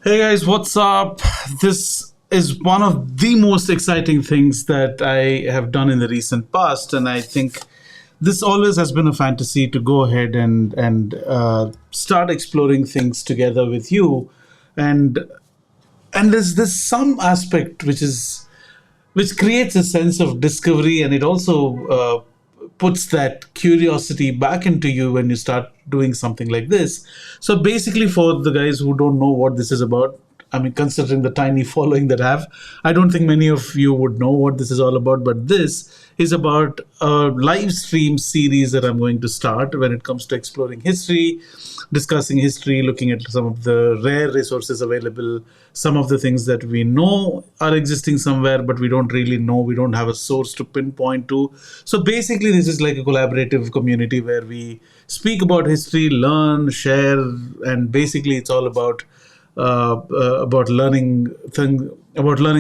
Hey guys, what's up? This is one of the most exciting things that I have done in the recent past, and I think this always has been a fantasy to go ahead and start exploring things together with you, and there's some aspect which creates a sense of discovery, and it also puts that curiosity back into you when you start doing something like this. So basically, for the guys who don't know what this is about, I mean, considering the tiny following that I have, I don't think many of you would know what this is all about. But this is about a live stream series that I'm going to start when it comes to exploring history, discussing history, looking at some of the rare resources available, some of the things that we know are existing somewhere, but we don't really know. We don't have a source to pinpoint to. So basically, this is like a collaborative community where we speak about history, learn, share, and basically, it's all about learning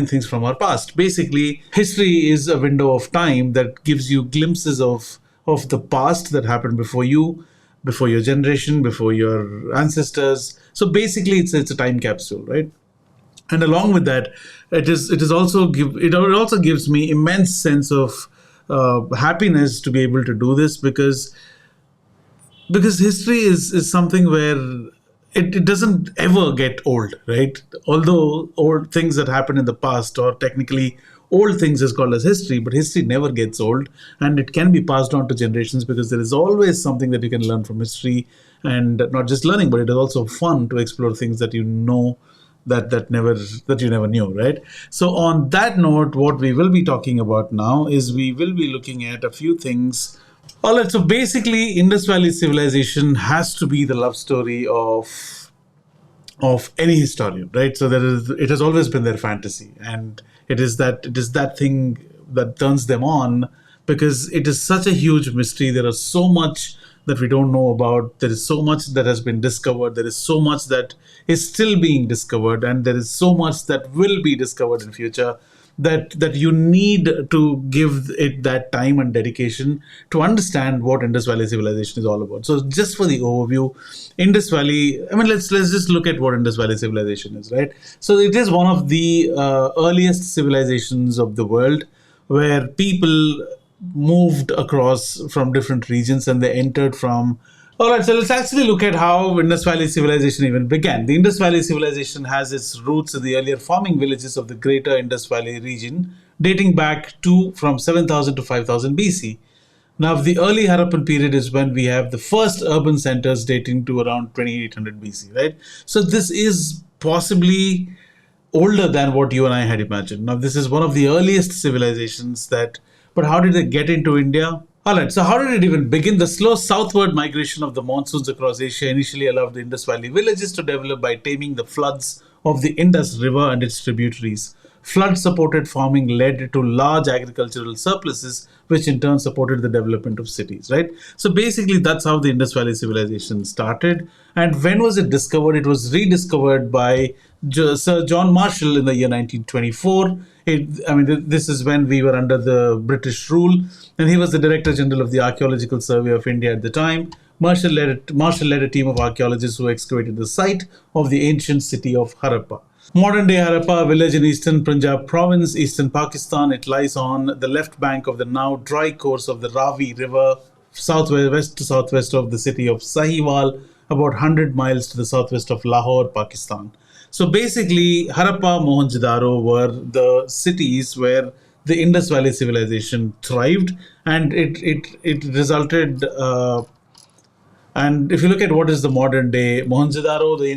things from our past. Basically, history is a window of time that gives you glimpses of the past that happened before you, before your generation, before your ancestors. So basically, it's a time capsule, right? And along with that, it also gives me immense sense of happiness to be able to do this because history is something where it doesn't ever get old, right? Although old things that happened in the past, or technically old things, is called as history, but history never gets old, and it can be passed on to generations because there is always something that you can learn from history, and not just learning, but it is also fun to explore things that you know that you never knew, right? So on that note, what we will be talking about now is we will be looking at a few things. All right, so basically, Indus Valley Civilization has to be the love story of any historian, right? So it has always been their fantasy, and it is that thing that turns them on because it is such a huge mystery. There is so much that we don't know about. There is so much that has been discovered. There is so much that is still being discovered, and there is so much that will be discovered in future that you need to give it that time and dedication to understand what Indus Valley Civilization is all about. So, just for the overview, Indus Valley. I mean, let's just look at what Indus Valley Civilization is, right? So, it is one of the earliest civilizations of the world where people moved across from different regions and they entered from. All right, so let's actually look at how Indus Valley Civilization even began. The Indus Valley Civilization has its roots in the earlier farming villages of the greater Indus Valley region, dating back to from 7000 to 5000 BC. Now, the early Harappan period is when we have the first urban centers dating to around 2800 BC, right? So, this is possibly older than what you and I had imagined. Now, this is one of the earliest civilizations that, but how did they get into India? All right, so how did it even begin? The slow southward migration of the monsoons across Asia initially allowed the Indus Valley villages to develop by taming the floods of the Indus River and its tributaries. Flood supported farming led to large agricultural surpluses, which in turn supported the development of cities, right? So basically, that's how the Indus Valley civilization started. And when was it discovered? It was rediscovered by Sir John Marshall in the year 1924. This is when we were under the British rule, and he was the Director General of the Archaeological Survey of India at the time. Marshall led a team of archaeologists who excavated the site of the ancient city of Harappa. Modern day Harappa, a village in eastern Punjab province, eastern Pakistan. It lies on the left bank of the now dry course of the Ravi River, southwest to southwest of the city of Sahiwal, about 100 miles to the southwest of Lahore, Pakistan. So basically, Harappa, Mohenjo-Daro were the cities where the Indus Valley civilization thrived, and it resulted. And if you look at what is the modern day Mohenjo-Daro, the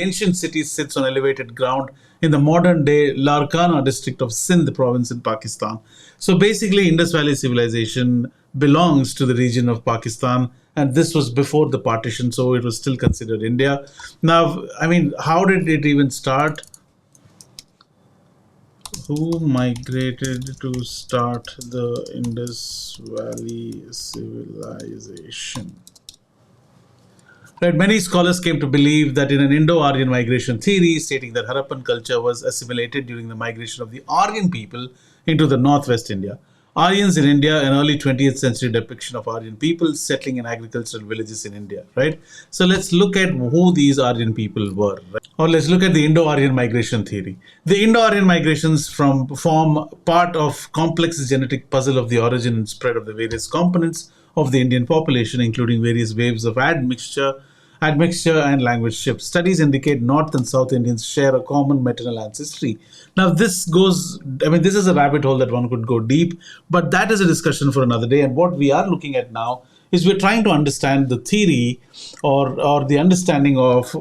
ancient city sits on elevated ground in the modern day Larkana district of Sindh province in Pakistan. So basically, Indus Valley civilization belongs to the region of Pakistan, and this was before the partition, so it was still considered India. Now, I mean, how did it even start? Who migrated to start the Indus Valley civilization? Right, many scholars came to believe that in an Indo-Aryan migration theory, stating that Harappan culture was assimilated during the migration of the Aryan people into the northwest India. Aryans in India, an early 20th century depiction of Aryan people settling in agricultural villages in India, right? So let's look at who these Aryan people were, right? Or let's look at the Indo-Aryan migration theory. The Indo-Aryan migrations form part of complex genetic puzzle of the origin and spread of the various components of the Indian population, including various waves of admixture and language shift. Studies indicate North and South Indians share a common maternal ancestry. Now, this is a rabbit hole that one could go deep, but that is a discussion for another day. And what we are looking at now is we're trying to understand the theory or the understanding of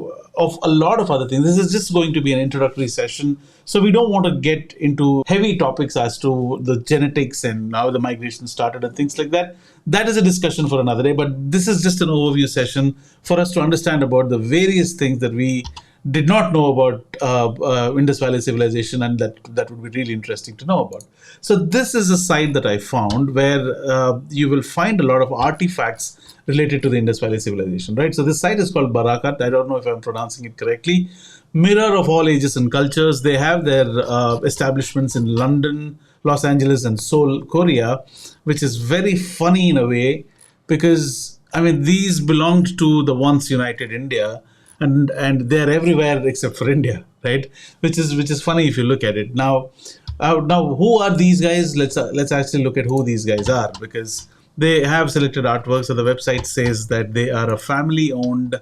a lot of other things. This is just going to be an introductory session. So we don't want to get into heavy topics as to the genetics and how the migration started and things like that. That is a discussion for another day. But this is just an overview session for us to understand about the various things that we did not know about Indus Valley Civilization, and that would be really interesting to know about. So this is a site that I found where you will find a lot of artifacts related to the Indus Valley Civilization, right? So this site is called Barakat. I don't know if I'm pronouncing it correctly. Mirror of all ages and cultures. They have their establishments in London, Los Angeles, and Seoul, Korea, which is very funny in a way because these belonged to the once united India, and they're everywhere except for India, right? Which is funny if you look at it. Now, who are these guys? Let's actually look at who these guys are, because they have selected artwork. So the website says that they are a family-owned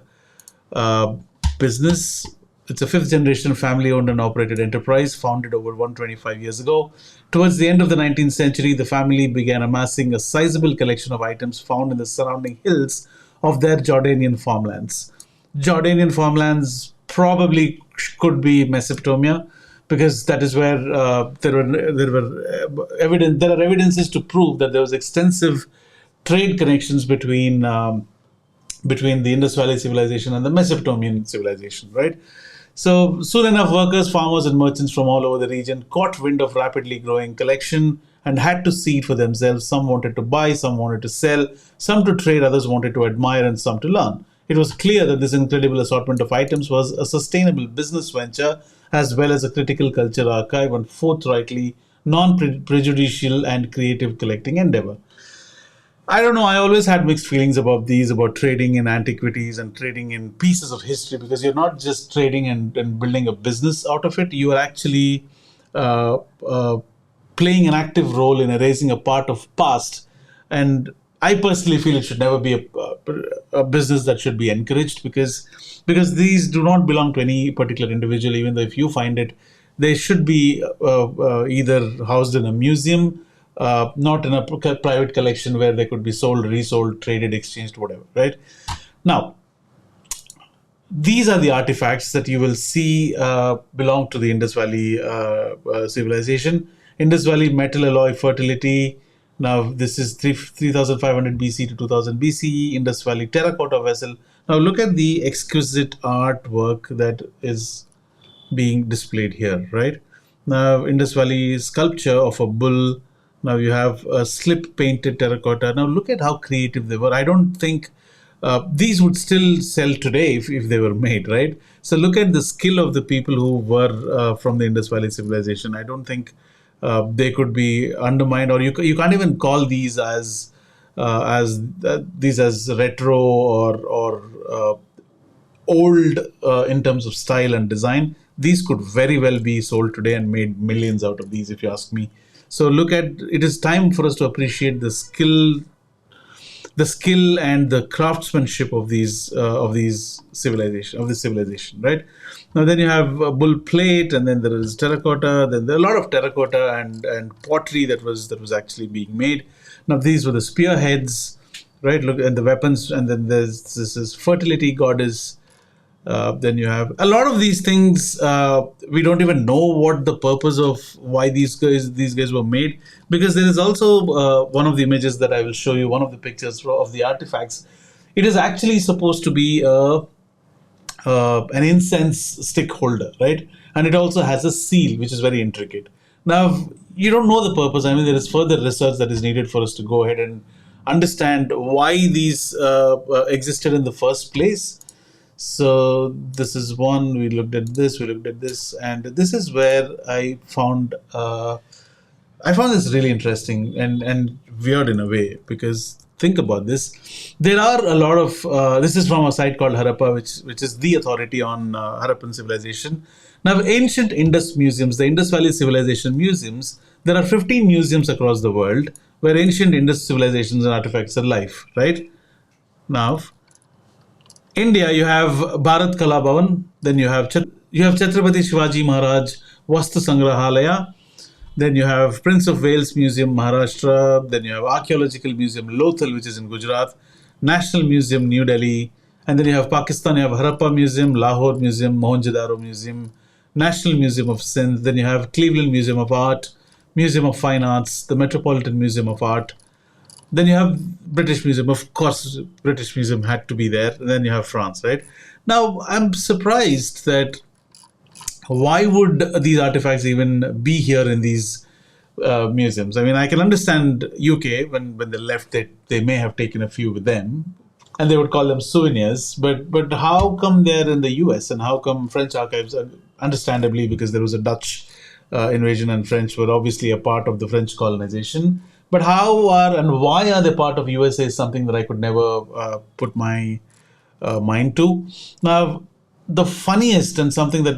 business. It's a fifth generation family owned and operated enterprise founded over 125 years ago. Towards the end of the 19th century, the family began amassing a sizable collection of items found in the surrounding hills of their Jordanian farmlands. Jordanian farmlands probably could be Mesopotamia, because that is where there are evidences to prove that there was extensive trade connections between the Indus Valley Civilization and the Mesopotamian civilization, right? So soon enough, workers, farmers, and merchants from all over the region caught wind of rapidly growing collection and had to see it for themselves. Some wanted to buy, some wanted to sell, some to trade, others wanted to admire, and some to learn. It was clear that this incredible assortment of items was a sustainable business venture as well as a critical cultural archive and forthrightly non-prejudicial and creative collecting endeavor. I don't know. I always had mixed feelings about trading in antiquities and trading in pieces of history, because you're not just trading and building a business out of it. You are actually uh, uh, playing an active role in erasing a part of past. And I personally feel it should never be a business that should be encouraged, because these do not belong to any particular individual. Even though if you find it, they should be either housed in a museum, not in a private collection where they could be sold, resold, traded, exchanged, whatever, right? Now, these are the artifacts that you will see belong to the Indus Valley civilization. Indus Valley metal alloy fertility. Now, this is 3500 BC to 2000 BCE, Indus Valley terracotta vessel. Now, look at the exquisite artwork that is being displayed here, right? Now, Indus Valley sculpture of a bull. Now you have a slip painted terracotta. Now look at how creative they were. I don't think these would still sell today if they were made, right? So look at the skill of the people who were from the Indus Valley civilization. I don't think they could be undermined, or you can't even call these as retro or old in terms of style and design. These could very well be sold today and made millions out of these, if you ask me. So look at it is time for us to appreciate the skill and the craftsmanship of this civilization, right? Now then you have a bull plate, and then there is terracotta. Then there are a lot of terracotta and pottery that was actually being made. Now these were the spearheads, right? Look, and the weapons, and then this is fertility goddess. Then you have a lot of these things. We don't even know what the purpose of why these guys were made, because there is also one of the images that I will show you. One of the pictures of the artifacts. It is actually supposed to be an incense stick holder, right? And it also has a seal, which is very intricate. Now you don't know the purpose. There is further research that is needed for us to go ahead and understand why these existed in the first place. So this is one. We looked at this, and this is where I found I found this really interesting and weird in a way because think about this. There are a lot of this is from a site called Harappa, which is the authority on Harappan civilization. Now, ancient Indus museums, the Indus Valley Civilization museums, there are 15 museums across the world where ancient Indus civilizations and artifacts are live. Right now, India, you have Bharat Kala Bhavan, then you have Chhatrapati Shivaji Maharaj Vastu Sangrahalaya, then you have Prince of Wales Museum, Maharashtra. Then you have Archaeological Museum, Lothal, which is in Gujarat. National Museum, New Delhi. And then you have Pakistan, you have Harappa Museum, Lahore Museum, Mohenjo-Daro Museum, National Museum of Sindh. Then you have Cleveland Museum of Art, Museum of Fine Arts, the Metropolitan Museum of Art. Then you have British Museum. Of course, British Museum had to be there. And then you have France, right? Now, I'm surprised that why would these artifacts even be here in these museums? I mean, I can understand UK when they left, they may have taken a few with them, and they would call them souvenirs. But how come they're in the US and how come French archives? Understandably, because there was a Dutch invasion and French were obviously a part of the French colonization. But how are and why are they part of USA is something that I could never put my mind to. Now, the funniest and something that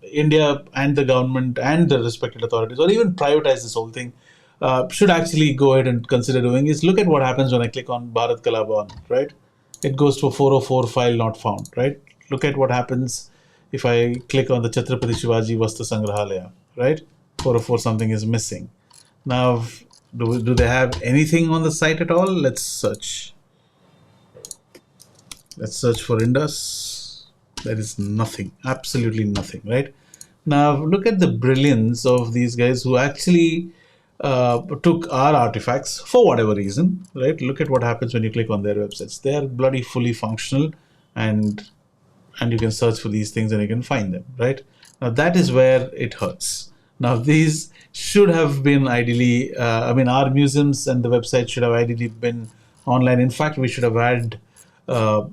India and the government and the respected authorities, or even privatize this whole thing, should actually go ahead and consider doing is look at what happens when I click on Bharat Kalaban, right? It goes to a 404 file not found, right? Look at what happens if I click on the Chhatrapati Shivaji Vastu Sangrahalaya, right? 404 something is missing. Now, do they have anything on the site at all? Let's search. Let's search for Indus. There is nothing, absolutely nothing, right? Now, look at the brilliance of these guys who actually took our artifacts for whatever reason, right? Look at what happens when you click on their websites. They are bloody fully functional, and you can search for these things and you can find them, right? Now, that is where it hurts. Now, these should have been ideally, our museums and the website should have ideally been online. In fact, we should have had a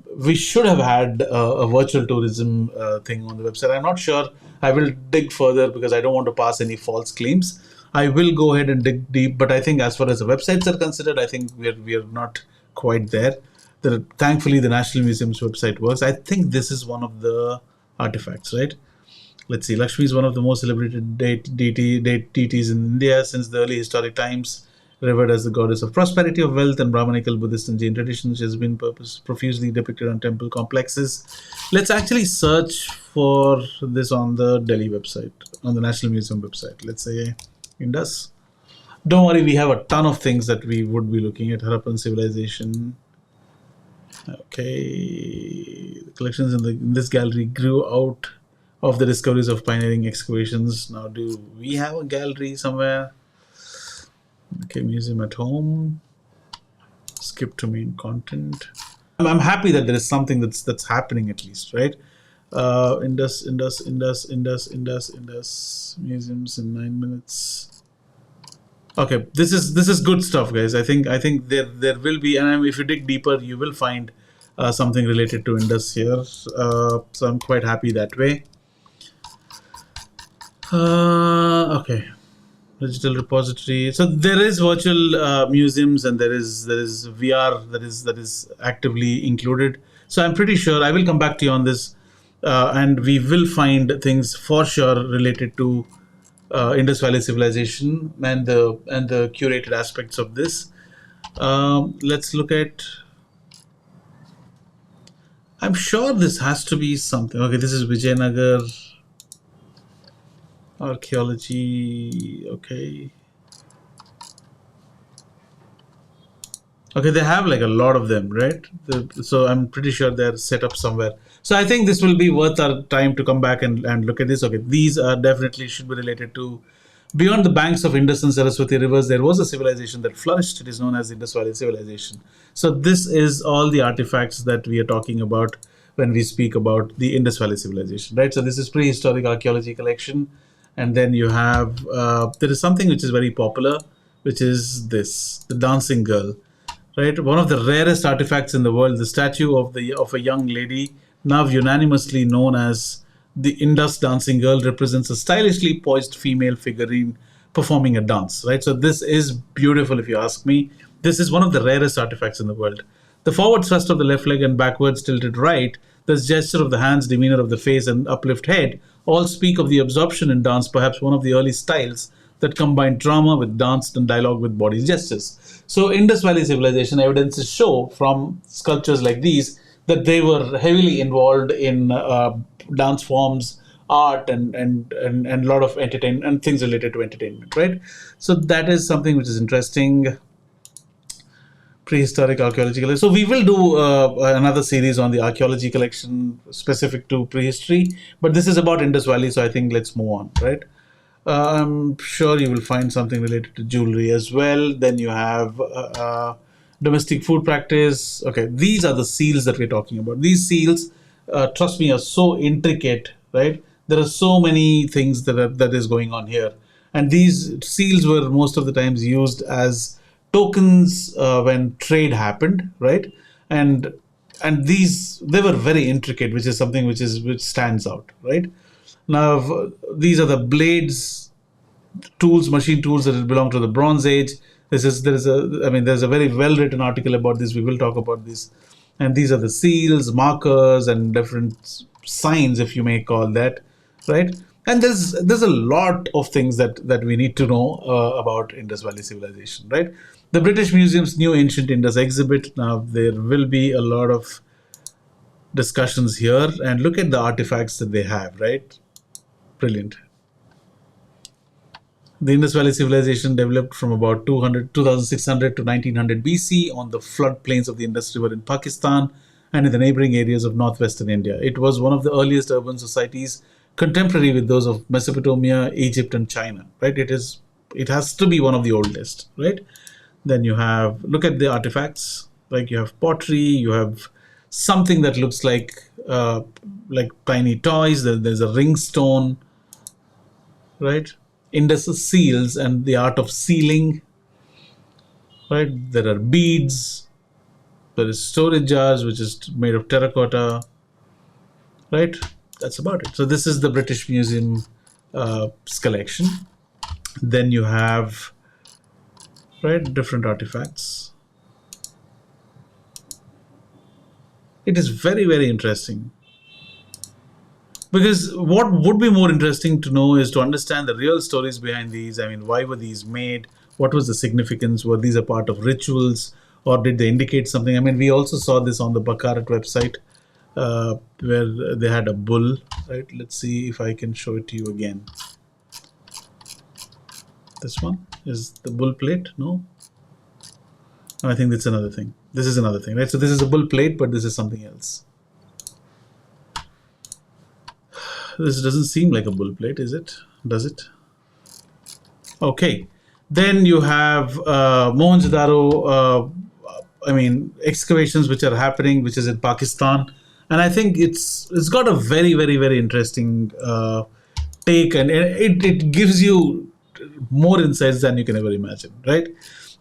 virtual tourism thing on the website. I'm not sure. I will dig further because I don't want to pass any false claims. I will go ahead and dig deep, but I think as far as the websites are considered, I think we are not quite there. Thankfully, the National Museum's website works. I think this is one of the artifacts, right? Let's see. Lakshmi is one of the most celebrated deities in India since the early historic times, revered as the goddess of prosperity, of wealth, and Brahmanical, Buddhist, and Jain traditions. She has been profusely depicted on temple complexes. Let's actually search for this on the Delhi website, on the National Museum website. Let's say Indus. Don't worry, we have a ton of things that we would be looking at. Harappan civilization. Okay, the collections in this gallery grew out of the discoveries of pioneering excavations. Now, do we have a gallery somewhere? Okay, museum at home. Skip to main content. I'm happy that there is something that's happening at least, right? Indus museums in 9 minutes. Okay, this is good stuff, guys. I think there will be, and if you dig deeper, you will find something related to Indus here. So I'm quite happy that way. Okay, digital repository. So there is virtual museums, and there is VR that is actively included. So I'm pretty sure I will come back to you on this, and we will find things for sure related to Indus Valley Civilization and the curated aspects of this. Let's look at. I'm sure this has to be something. Okay, this is Vijayanagar archaeology. Okay, they have like a lot of them, right? So I'm pretty sure they're set up somewhere. So I think this will be worth our time to come back and look at this. Okay, these are definitely should be related to beyond the banks of Indus and Saraswati rivers. There was a civilization that flourished. It is known as the Indus Valley Civilization. So this is all the artifacts that we are talking about when we speak about the Indus Valley Civilization, right? So this is prehistoric archaeology collection. And then you have, there is something which is very popular, which is this, the dancing girl, right? One of the rarest artifacts in the world, the statue of a young lady, now unanimously known as the Indus dancing girl, represents a stylishly poised female figurine performing a dance, right? So this is beautiful, if you ask me. This is one of the rarest artifacts in the world. The forward thrust of the left leg and backwards tilted right, the gesture of the hands, demeanor of the face, and uplift head all speak of the absorption in dance, perhaps one of the early styles that combined drama with dance and dialogue with body gestures. So, Indus Valley Civilization evidences show from sculptures like these that they were heavily involved in dance forms, art, and a lot of entertainment and things related to entertainment, right? So, that is something which is interesting. Prehistoric archaeological. So we will do another series on the archaeology collection specific to prehistory, but this is about Indus Valley, so I think let's move on, right? I'm sure you will find something related to jewelry as well. Then you have domestic food practice. Okay, these are the seals that we're talking about. These seals, trust me, are so intricate, right? There are so many things that is going on here, and these seals were most of the times used as tokens when trade happened, right? And these, they were very intricate, which is something which stands out, right? Now these are the blades, tools, machine tools that belong to the Bronze Age. There's a very well written article about this. We will talk about this. And these are the seals, markers, and different signs, if you may call that, right? And there's a lot of things that we need to know about Indus Valley Civilization, right? The British Museum's new Ancient Indus exhibit. Now there will be a lot of discussions here, and look at the artifacts that they have, right? Brilliant. The Indus Valley Civilization developed from about 2600 to 1900 BC on the floodplains of the Indus River in Pakistan and in the neighboring areas of northwestern India. It was one of the earliest urban societies contemporary with those of Mesopotamia, Egypt, and China, right? It has to be one of the oldest, right? Then you have, look at the artifacts, like you have pottery, you have something that looks like tiny toys. There's a ring stone, right? Indus seals and the art of sealing, right? There are beads. There is storage jars, which is made of terracotta, right? That's about it. So this is the British Museum collection. Then you have, right, different artifacts. It is very, very interesting. Because what would be more interesting to know is to understand the real stories behind these. I mean, why were these made? What was the significance? Were these a part of rituals, or did they indicate something? I mean, we also saw this on the Bakarat website, where they had a bull, right? Let's see if I can show it to you again. This one is the bull plate. No, I think that's another thing. This is another thing, right? So this is a bull plate, but this is something else. This doesn't seem like a bull plate, is it? Does it? Okay. Then you have Mohenjo-Daro, excavations which are happening, which is in Pakistan. And I think it's got a very, very, very interesting take, and it gives you more insights than you can ever imagine, right?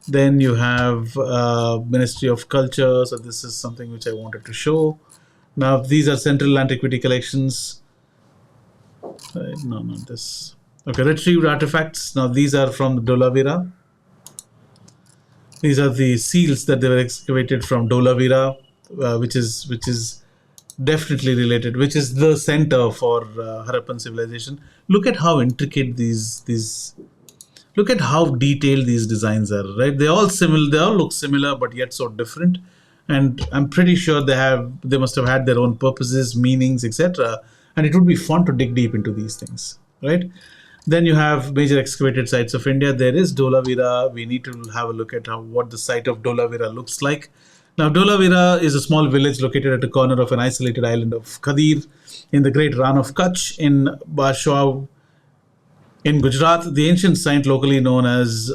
Then you have Ministry of Culture. So this is something which I wanted to show. Now these are Central Antiquity collections. No, not this. Okay, retrieved artifacts. Now these are from Dholavira. These are the seals that they were excavated from Dholavira, which is definitely related, which is the center for Harappan civilization. Look at how intricate these. Look at how detailed these designs are. Right, they all similar. They all look similar, but yet so different. And I'm pretty sure they must have had their own purposes, meanings, etc. And it would be fun to dig deep into these things, right? Then you have major excavated sites of India. There is Dholavira. We need to have a look at what the site of Dholavira looks like. Now, Dholavira is a small village located at a corner of an isolated island of Khadir in the Great Rann of Kutch in Bashwa in Gujarat. The ancient site, locally known as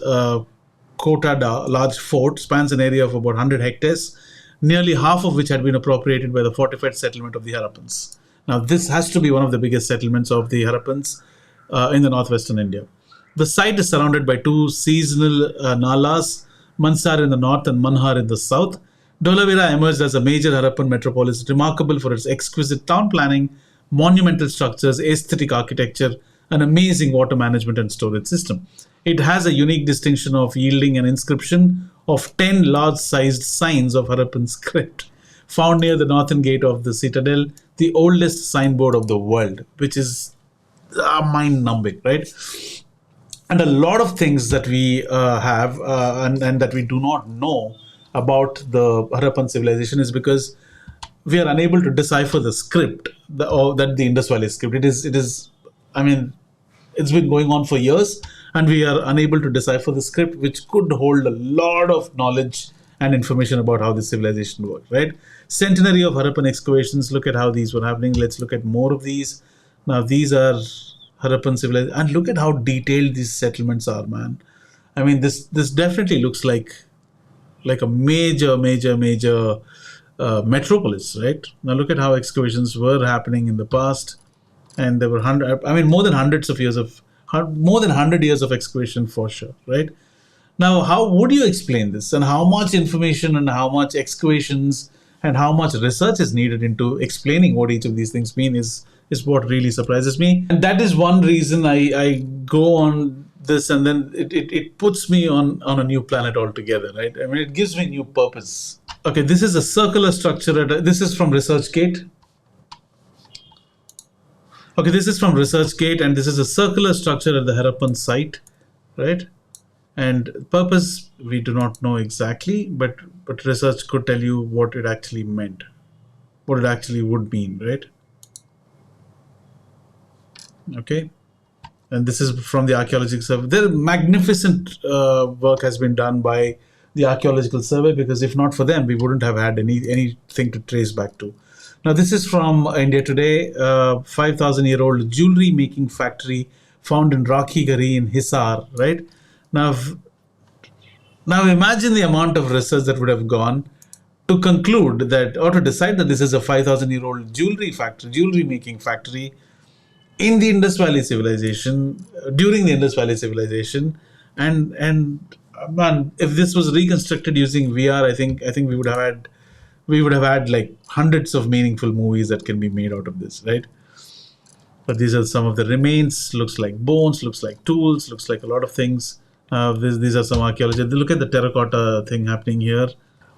Kota Da, large fort, spans an area of about 100 hectares, nearly half of which had been appropriated by the fortified settlement of the Harappans. Now, this has to be one of the biggest settlements of the Harappans in the northwestern India. The site is surrounded by two seasonal nalas, Mansar in the north and Manhar in the south. Dholavira emerged as a major Harappan metropolis, remarkable for its exquisite town planning, monumental structures, aesthetic architecture, and amazing water management and storage system. It has a unique distinction of yielding an inscription of 10 large-sized signs of Harappan script found near the northern gate of the citadel, the oldest signboard of the world, which is mind-numbing, right? And a lot of things that we have and that we do not know about the Harappan civilization is because we are unable to decipher the script, or that the Indus Valley script. It is, I mean, it's been going on for years, and we are unable to decipher the script, which could hold a lot of knowledge and information about how this civilization worked, right? Centenary of Harappan excavations. Look at how these were happening. Let's look at more of these. Now, these are Harappan civilization, and look at how detailed these settlements are, man. I mean, this definitely looks like a major metropolis, right? Now look at how excavations were happening in the past, and there were more than hundreds of years of more than 100 years of excavation for sure, right? Now, how would you explain this, and how much information and how much excavations and how much research is needed into explaining what each of these things mean is what really surprises me. And that is one reason I go on this, and then it puts me on a new planet altogether, right? I mean, it gives me new purpose. Okay, this is a circular structure. This is from ResearchGate. Okay, this is from ResearchGate, and this is a circular structure at the Harappan site, right? And purpose we do not know exactly, but research could tell you what it actually meant, what it actually would mean, right? Okay, and this is from the archaeological survey. There magnificent work has been done by the archaeological survey, because if not for them, we wouldn't have had anything to trace back to. Now, this is from India Today. 5,000-year-old jewelry making factory found in Rakhi Gari in Hisar, right? Now imagine the amount of research that would have gone to conclude that, or to decide that this is a 5,000-year-old jewelry making factory in the Indus Valley Civilization, during the Indus Valley Civilization, and man, if this was reconstructed using VR, I think we would have had like hundreds of meaningful movies that can be made out of this, right? But these are some of the remains. Looks like bones, looks like tools, looks like a lot of things. These are some archaeology. Look at the terracotta thing happening here.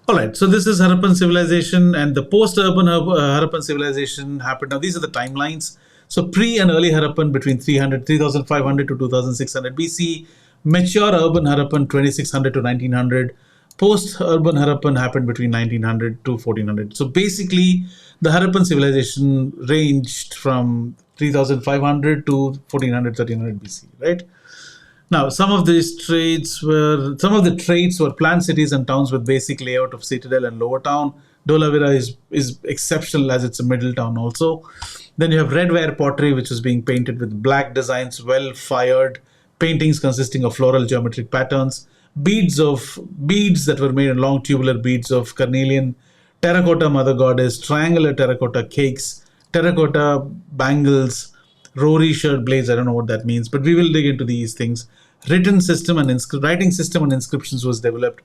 All right, so this is Harappan civilization, and the post-urban Harappan civilization happened. Now, these are the timelines. So, pre and early Harappan between 3,500 to 2,600 BC. Mature urban Harappan 2,600 to 1,900. Post-urban Harappan happened between 1,900 to 1,400. So, basically, the Harappan civilization ranged from 3,500 to 1,400, 1,300 BC, right? Now, some of the traits were planned cities and towns with basic layout of citadel and lower town. Dholavira is exceptional as it's a middle town also. Then you have redware pottery, which is being painted with black designs, well-fired paintings consisting of floral geometric patterns, beads that were made in long tubular beads of carnelian, terracotta mother goddess, triangular terracotta cakes, terracotta bangles, Rory shirt blades. I don't know what that means, but we will dig into these things. Writing system and inscriptions was developed.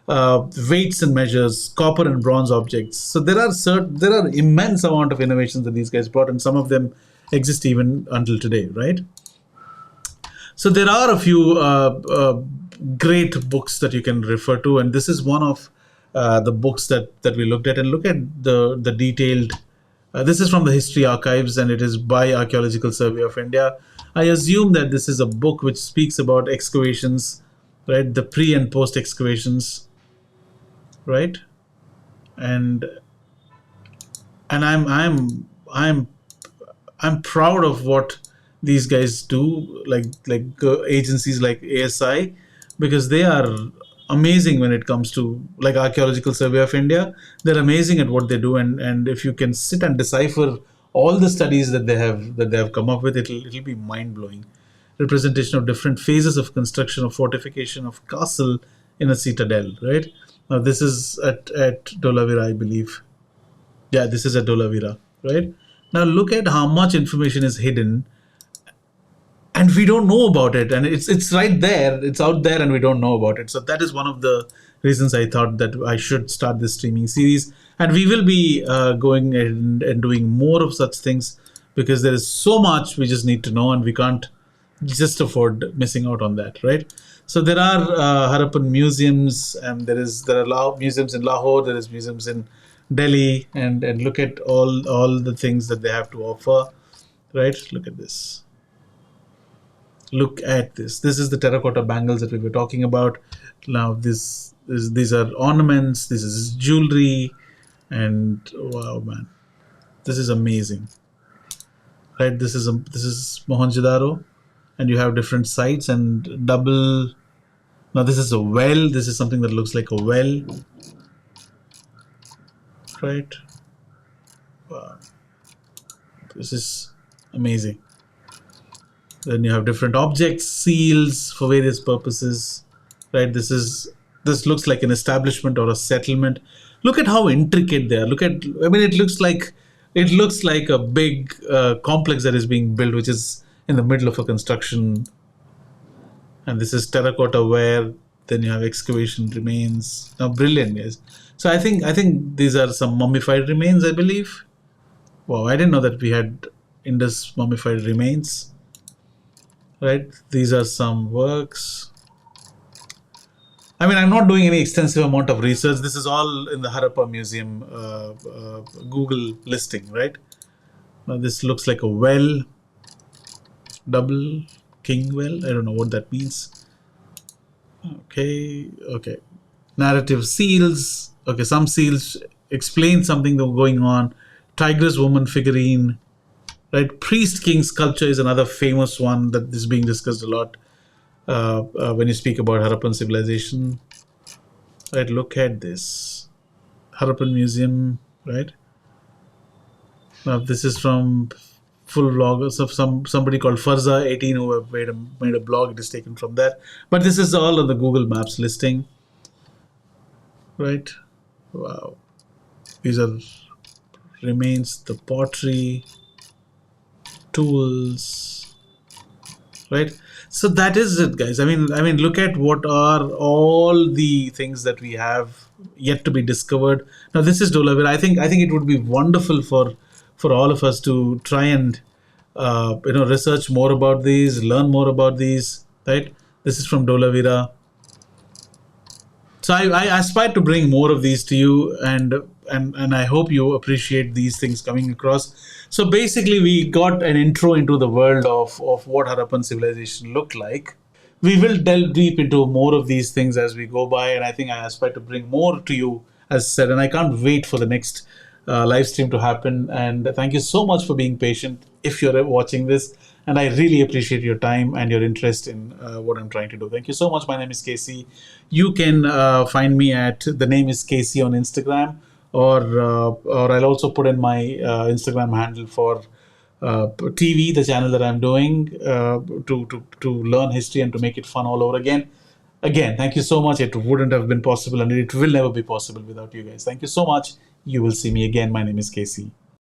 Weights and measures, copper and bronze objects. So there are immense amount of innovations that these guys brought, and some of them exist even until today, right? So there are a few great books that you can refer to, and this is one of the books that we looked at. And look at the detailed. This is from the History Archives, and it is by Archaeological Survey of India. I assume that this is a book which speaks about excavations, right? The pre and post excavations, right? And I'm proud of what these guys do, like agencies like ASI, because they are amazing when it comes to like Archaeological Survey of India. They're amazing at what they do, and if you can sit and decipher all the studies that they have come up with, it'll be mind blowing. Representation of different phases of construction of fortification of castle in a citadel, right? Now this is at Dholavira, I believe. Yeah, this is at Dholavira, right? Now look at how much information is hidden, and we don't know about it, and it's right there, it's out there, and we don't know about it. So that is one of the reasons I thought that I should start this streaming series, and we will be going and doing more of such things, because there is so much we just need to know, and we can't just afford missing out on that, right? So there are Harappan museums, and there are museums in Lahore, there is museums in Delhi, and look at all the things that they have to offer, right? Look at this. Look at this. This is the terracotta bangles that we were talking about. Now these are ornaments. This is jewelry, and wow, man, this is amazing, right? This is Mohenjo-Daro, and you have different sites and double. Now this is a well. This is something that looks like a well, right? Wow, this is amazing. Then you have different objects, seals for various purposes, right? This looks like an establishment or a settlement. Look at how intricate they are. Look at, I mean, it looks like a big complex that is being built, which is in the middle of a construction. And this is terracotta ware. Then you have excavation remains. Now, brilliant, guys. So I think these are some mummified remains, I believe. Wow, I didn't know that we had Indus mummified remains. Right, these are some works. I mean, I'm not doing any extensive amount of research. This is all in the Harappa Museum Google listing, right? Now, this looks like a well, double king well. I don't know what that means. Okay. Narrative seals. Okay, some seals explain something that was going on. Tigress woman figurine. Right, priest king sculpture is another famous one that is being discussed a lot when you speak about Harappan civilization. Right, look at this Harappan museum. Right, now this is from full vloggers of somebody called Farza18 who have made a blog. It is taken from there, but this is all on the Google Maps listing. Right, wow, these are remains, the pottery, tools, right? So that is it, guys. I mean look at what are all the things that we have yet to be discovered. Now this is Dolavira. I think it would be wonderful for all of us to try and research more about these, learn more about these, right? This is from Dolavira. So I aspire to bring more of these to you, and I hope you appreciate these things coming across. So basically, we got an intro into the world of what Harappan civilization looked like. We will delve deep into more of these things as we go by, and I think I aspire to bring more to you, as said, and I can't wait for the next live stream to happen. And thank you so much for being patient if you're watching this. And I really appreciate your time and your interest in what I'm trying to do. Thank you so much. My name is Casey. You can find me at the name is Casey on Instagram, or I'll also put in my Instagram handle for TV, the channel that I'm doing to learn history and to make it fun all over again. Again, thank you so much. It wouldn't have been possible, and it will never be possible without you guys. Thank you so much. You will see me again. My name is Casey.